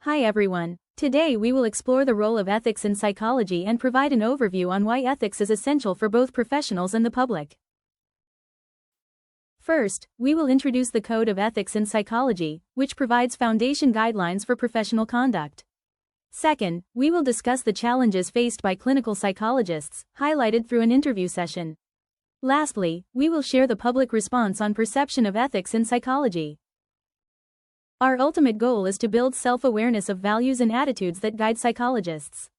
Hi everyone. Today we will explore the role of ethics in psychology and provide an overview on why ethics is essential for both professionals and the public. First, we will introduce the Code of Ethics in Psychology, which provides foundation guidelines for professional conduct. Second, we will discuss the challenges faced by clinical psychologists, highlighted through an interview session. Lastly, we will share the public response on perception of ethics in psychology. Our ultimate goal is to build self-awareness of values and attitudes that guide psychologists.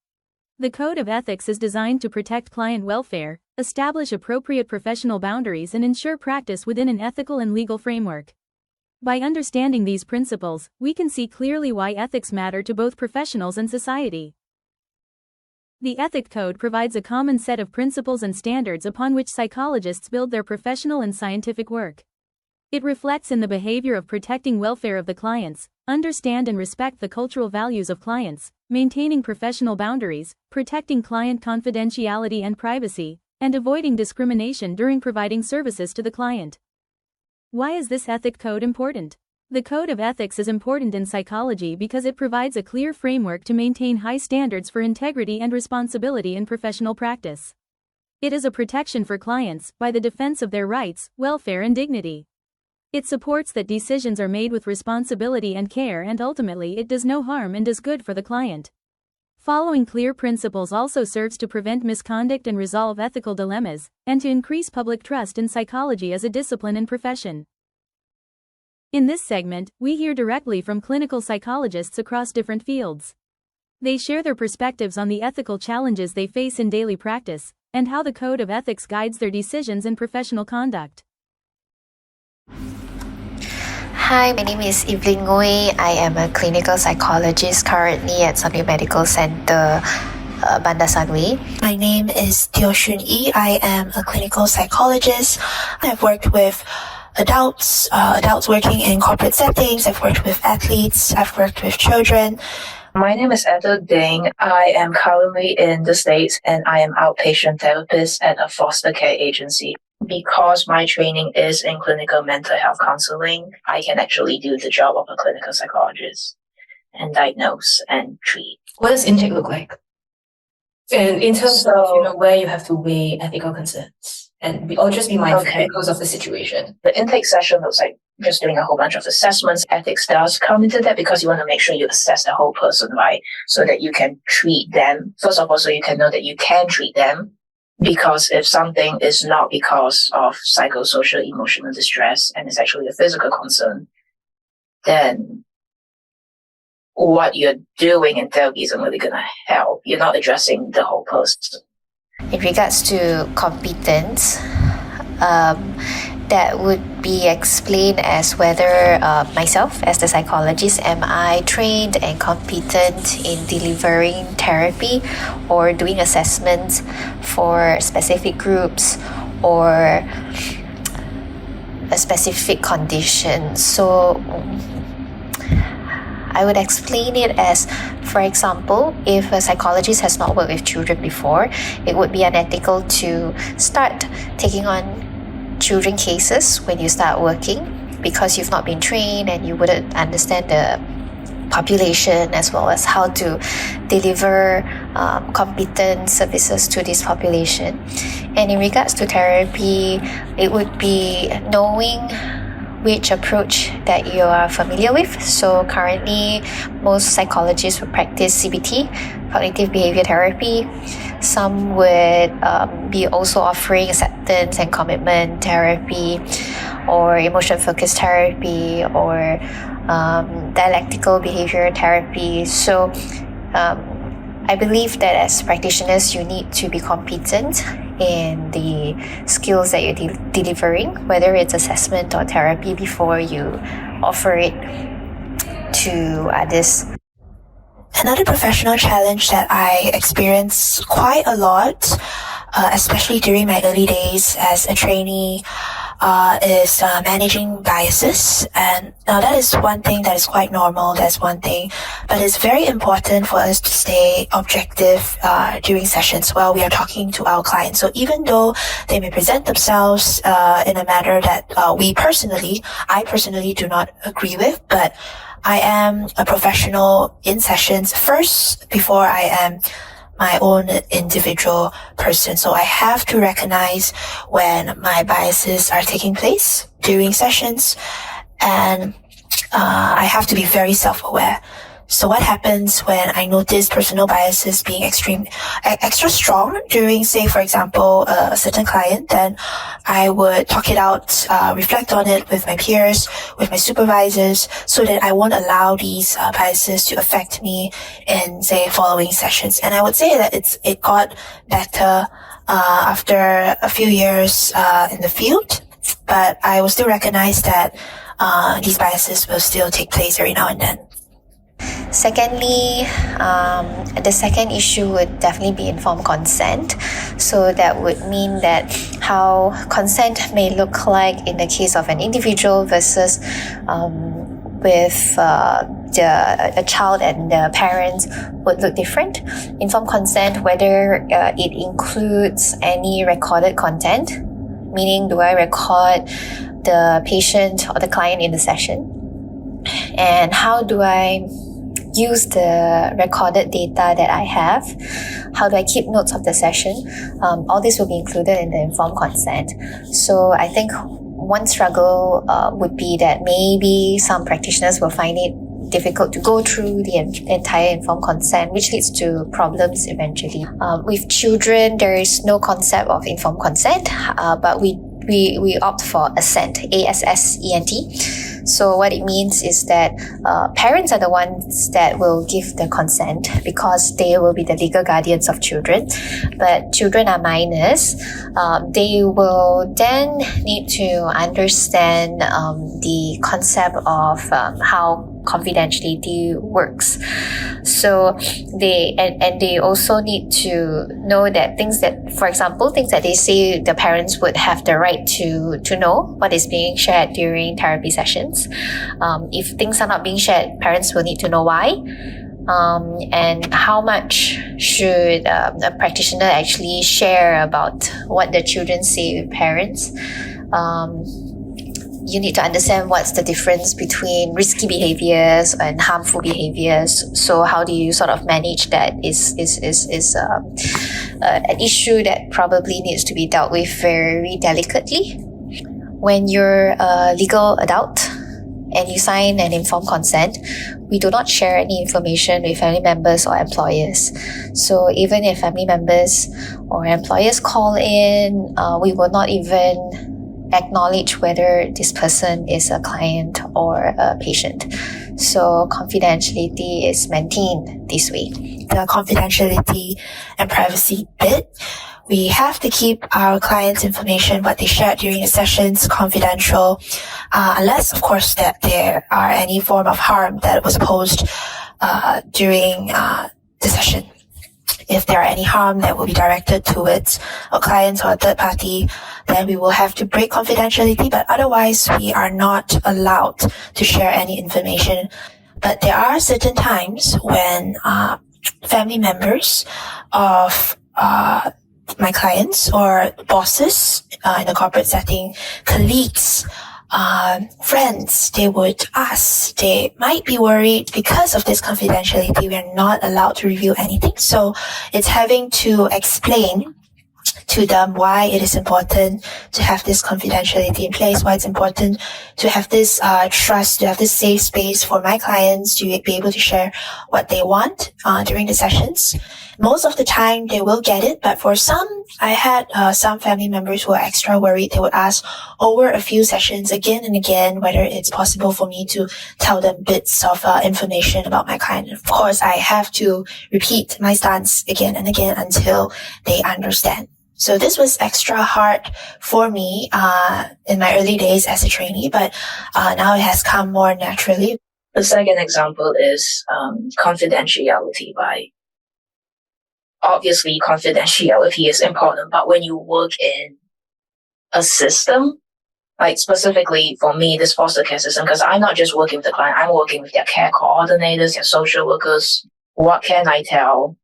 The Code of Ethics is designed to protect client welfare, establish appropriate professional boundaries, and ensure practice within an ethical and legal framework. By understanding these principles, we can see clearly why ethics matter to both professionals and society. The Ethic Code provides a common set of principles and standards upon which psychologists build their professional and scientific work. It reflects in the behavior of protecting welfare of the clients, understand and respect the cultural values of clients, maintaining professional boundaries, protecting client confidentiality and privacy, and avoiding discrimination during providing services to the client. Why is this ethic code important? The Code of Ethics is important in psychology because it provides a clear framework to maintain high standards for integrity and responsibility in professional practice. It is a protection for clients by the defense of their rights, welfare, and dignity. It supports that decisions are made with responsibility and care, and ultimately it does no harm and is good for the client. Following clear principles also serves to prevent misconduct and resolve ethical dilemmas, and to increase public trust in psychology as a discipline and profession. In this segment, we hear directly from clinical psychologists across different fields. They share their perspectives on the ethical challenges they face in daily practice, and how the Code of Ethics guides their decisions and professional conduct. Hi, my name is Evelyn Ngui. I am a clinical psychologist currently at Sunway Medical Center, Bandar Sunway. My name is Teo Shun Yi. I am a clinical psychologist. I've worked with adults working in corporate settings. I've worked with athletes. I've worked with children. My name is Ethel Ding. I am currently in the States and I am outpatient therapist at a foster care agency. Because my training is in clinical mental health counseling, I can actually do the job of a clinical psychologist and diagnose and treat. What does intake look like? And in terms of where you have to weigh ethical concerns or just be mindful because of the situation. The intake session looks like just doing a whole bunch of assessments. Ethics does come into that because you want to make sure you assess the whole person, right? So that you can treat them. First of all, so you can know that you can treat them. Because if something is not because of psychosocial emotional distress and it's actually a physical concern, then what you're doing in therapy isn't really going to help. You're not addressing the whole person. In regards to competence, that would be explained as whether myself as the psychologist, am I trained and competent in delivering therapy or doing assessments for specific groups or a specific condition. So I would explain it as, for example, if a psychologist has not worked with children before, it would be unethical to start taking on children cases when you start working because you've not been trained and you wouldn't understand the population as well as how to deliver competent services to this population. And in regards to therapy, it would be knowing which approach that you are familiar with. So currently, most psychologists would practice CBT, cognitive behavior therapy. Some would be also offering acceptance and commitment therapy or emotion-focused therapy or dialectical behavior therapy. So I believe that as practitioners, you need to be competent in the skills that you're delivering, whether it's assessment or therapy, before you offer it to others. Another professional challenge that I experienced quite a lot, especially during my early days as a trainee, is managing biases. And now that is one thing that is quite normal. That's one thing. But it's very important for us to stay objective during sessions while we are talking to our clients. So even though they may present themselves in a manner that I personally do not agree with, but I am a professional in sessions first before I am my own individual person. So I have to recognize when my biases are taking place during sessions, and I have to be very self-aware. So what happens when I notice personal biases being extra strong during, say, for example, a certain client, then I would talk it out, reflect on it with my peers, with my supervisors, so that I won't allow these biases to affect me in, say, following sessions. And I would say that it got better after a few years in the field, but I will still recognize that these biases will still take place every now and then. Secondly, the second issue would definitely be informed consent. So that would mean that how consent may look like in the case of an individual versus with a child and the parents would look different. Informed consent, whether it includes any recorded content, meaning do I record the patient or the client in the session? And how do I use the recorded data that I have? How do I keep notes of the session? All this will be included in the informed consent. So I think one struggle would be that maybe some practitioners will find it difficult to go through the entire informed consent, which leads to problems eventually. With children, there is no concept of informed consent, but we opt for assent, A-S-S-E-N-T. So what it means is that parents are the ones that will give the consent because they will be the legal guardians of children. But children are minors. They will then need to understand the concept of how confidentiality works. So they also need to know that things that, for example, things that they say the parents would have the right to know what is being shared during therapy sessions. If things are not being shared, parents will need to know why. And how much should a practitioner actually share about what the children say with parents. You need to understand what's the difference between risky behaviors and harmful behaviors. So how do you sort of manage that is an issue that probably needs to be dealt with very delicately. When you're a legal adult and you sign an informed consent, we do not share any information with family members or employers. So even if family members or employers call in, we will not even acknowledge whether this person is a client or a patient. So confidentiality is maintained this way. The confidentiality and privacy bit, we have to keep our clients' information, what they share during the sessions, confidential, unless, of course, that there are any form of harm that was posed during the session. If there are any harm that will be directed towards our clients or a third party, then we will have to break confidentiality, but otherwise we are not allowed to share any information. But there are certain times when family members of my clients or bosses in a corporate setting, colleagues, friends, they would ask, they might be worried because of this confidentiality, we are not allowed to reveal anything. So it's having to explain to them why it is important to have this confidentiality in place, why it's important to have this trust, to have this safe space for my clients to be able to share what they want during the sessions. Most of the time they will get it, but for some, I had some family members who are extra worried. They would ask over a few sessions again and again whether it's possible for me to tell them bits of information about my client. Of course, I have to repeat my stance again and again until they understand. So this was extra hard for me in my early days as a trainee, but now it has come more naturally. The second example is confidentiality. Obviously, confidentiality is important, but when you work in a system, Like specifically for me, this foster care system, because I'm not just working with the client, I'm working with their care coordinators, their social workers. What can I tell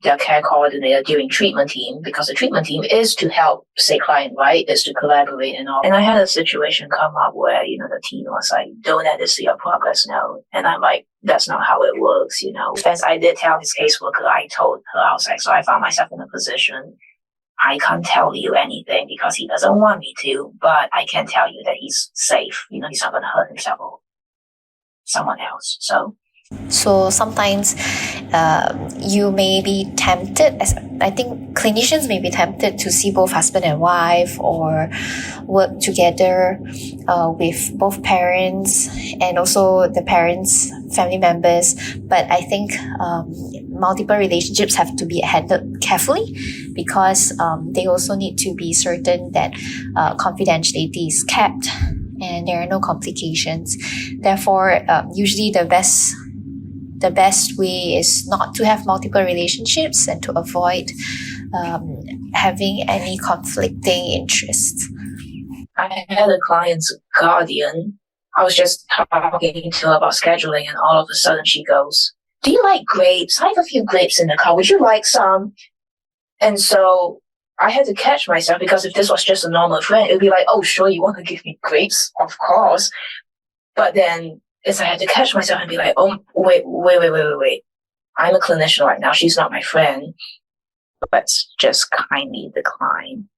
their care coordinator during treatment team? Because the treatment team is to help, say, client, right? Is to collaborate and all. And I had a situation come up where, the teen was like, don't add this to your progress note. And I'm like, that's not how it works, As I did tell his caseworker, I told her, I was like, so I found myself in a position, I can't tell you anything because he doesn't want me to, but I can tell you that he's safe. He's not going to hurt himself or someone else. So sometimes you may be tempted, as I think clinicians may be tempted to see both husband and wife or work together with both parents and also the parents, family members. But I think multiple relationships have to be handled carefully because they also need to be certain that confidentiality is kept and there are no complications. Therefore, usually the best way is not to have multiple relationships and to avoid having any conflicting interests. I had a client's guardian. I was just talking to her about scheduling, and all of a sudden she goes, do you like grapes? I have a few grapes in the car. Would you like some? And so I had to catch myself, because if this was just a normal friend, it would be like, oh, sure, you want to give me grapes? Of course. But then I had to catch myself and be like, oh, wait. I'm a clinician right now. She's not my friend. Let's just kindly decline.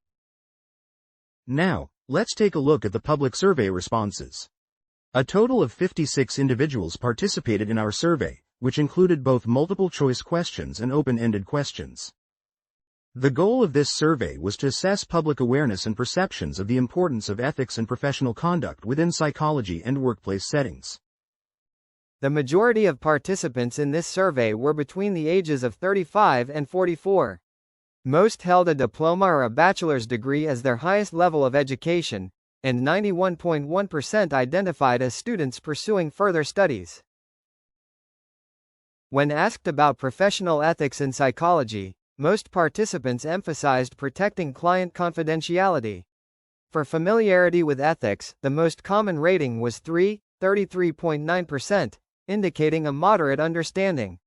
Now, let's take a look at the public survey responses. A total of 56 individuals participated in our survey, which included both multiple-choice questions and open-ended questions. The goal of this survey was to assess public awareness and perceptions of the importance of ethics and professional conduct within psychology and workplace settings. The majority of participants in this survey were between the ages of 35 and 44. Most held a diploma or a bachelor's degree as their highest level of education, and 91.1% identified as students pursuing further studies. When asked about professional ethics in psychology, most participants emphasized protecting client confidentiality. For familiarity with ethics, the most common rating was 3, 33.9%, indicating a moderate understanding.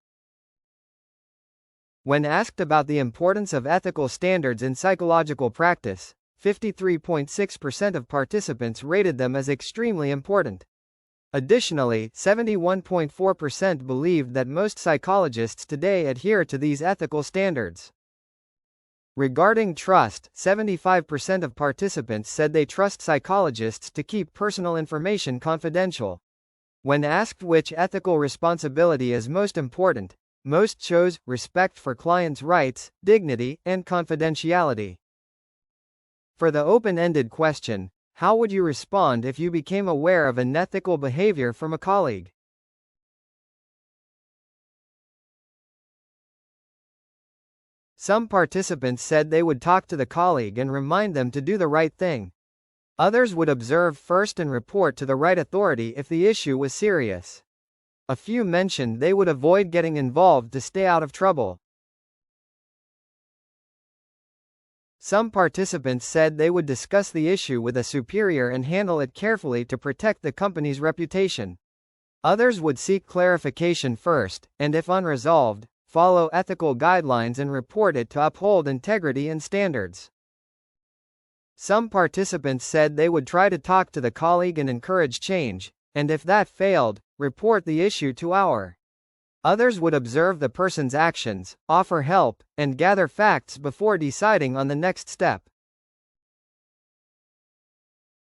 When asked about the importance of ethical standards in psychological practice, 53.6% of participants rated them as extremely important. Additionally, 71.4% believed that most psychologists today adhere to these ethical standards. Regarding trust, 75% of participants said they trust psychologists to keep personal information confidential. When asked which ethical responsibility is most important, most chose respect for clients' rights, dignity, and confidentiality. For the open-ended question, how would you respond if you became aware of unethical behavior from a colleague? Some participants said they would talk to the colleague and remind them to do the right thing. Others would observe first and report to the right authority if the issue was serious. A few mentioned they would avoid getting involved to stay out of trouble. Some participants said they would discuss the issue with a superior and handle it carefully to protect the company's reputation. Others would seek clarification first, and if unresolved, follow ethical guidelines and report it to uphold integrity and standards. Some participants said they would try to talk to the colleague and encourage change, and if that failed, report the issue to our. Others would observe the person's actions, offer help, and gather facts before deciding on the next step.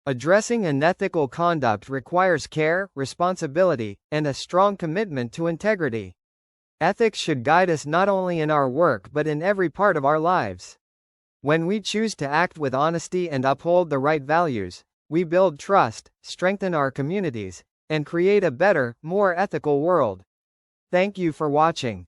Addressing unethical conduct requires care, responsibility, and a strong commitment to integrity. Ethics should guide us not only in our work but in every part of our lives. When we choose to act with honesty and uphold the right values, we build trust, strengthen our communities, and create a better, more ethical world. Thank you for watching.